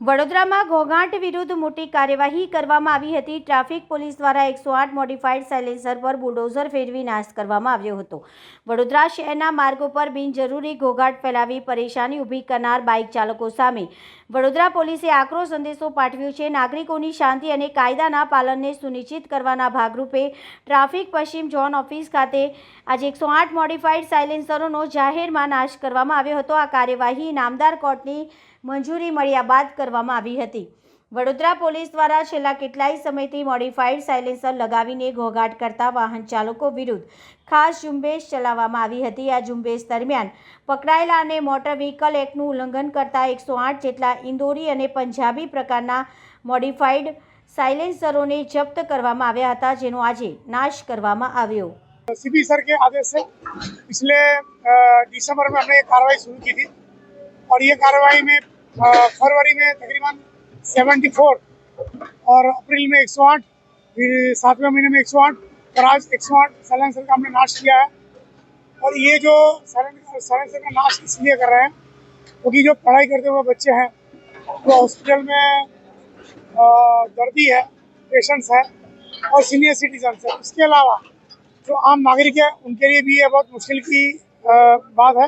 વડોદરામાં ઘોઘાટ વિરુદ્ધ મોટી કાર્યવાહી કરવામાં આવી હતી। ટ્રાફિક પોલીસ દ્વારા 108 મોડિફાઈડ સાયલેન્સર પર બુલડોઝર ફેરવી નાશ કરવામાં આવ્યો હતો। વડોદરા શહેરના માર્ગો પર બિનજરૂરી ઘોઘાટ ફેલાવી પરેશાની ઊભી કરનાર બાઇક ચાલકો સામે વડોદરા પોલીસે આકરો સંદેશો પાઠવ્યો છે। નાગરિકોની શાંતિ અને કાયદાના પાલનને સુનિશ્ચિત કરવાના ભાગરૂપે ટ્રાફિક પશ્ચિમ ઝોન ઓફિસ ખાતે આજે 108 મોડિફાઈડ સાયલેન્સરોનો જાહેરમાં નાશ કરવામાં આવ્યો હતો। આ કાર્યવાહી નામદાર કોર્ટની મંજૂરી મળ્યા બાદ કરવામાં આવી હતી। વડોદરા પોલીસ દ્વારા છેલ્લા કેટલાય સમયથી મોડિફાઈડ સાયલેન્સર લગાવીને ઘોઘાટ કરતા વાહન ચાલકો વિરુદ્ધ ખાસ ઝુંબેશ ચલાવવામાં આવી હતી। આ ઝુંબેશ દરમિયાન પકડાયેલા અને મોટર વ્હીકલ એક્ટનું ઉલ્લંઘન કરતા 108 જેટલા ઇન્દોરી અને પંજાબી પ્રકારના મોડિફાઈડ સાયલેન્સરોને જપ્ત કરવામાં આવ્યા હતા, જેનો આજે નાશ કરવામાં આવ્યો। सीपी सर के आदेश से पिछले दिसंबर में हमने कार्रवाई शुरू की थी और ये कार्रवाई में फरवरी में तकरीबन 74 और अप्रैल में 108, फिर 7वें महीने में 108 और आज 108 साइलेंसर का हमने नाश किया है। और ये जो साइलेंसर का नाश इसलिए कर रहे हैं क्योंकि जो पढ़ाई करते हुए बच्चे हैं वो हॉस्पिटल में दर्दी है, पेशेंट्स है और सीनियर सिटीजन है। इसके अलावा जो आम नागरिक है उनके लिए भी ये बहुत मुश्किल की बात है।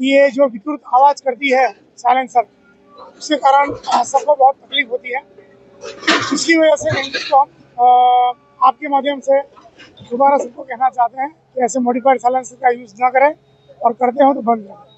ये जो विकृत आवाज़ करती है साइलेंसर, उसके कारण सबको बहुत तकलीफ होती है। इसकी वजह से इसको हम आपके माध्यम से दोबारा सबको कहना चाहते हैं कि ऐसे मॉडिफाइड साइलेंसर का यूज़ ना करें और करते हो तो बंद करें।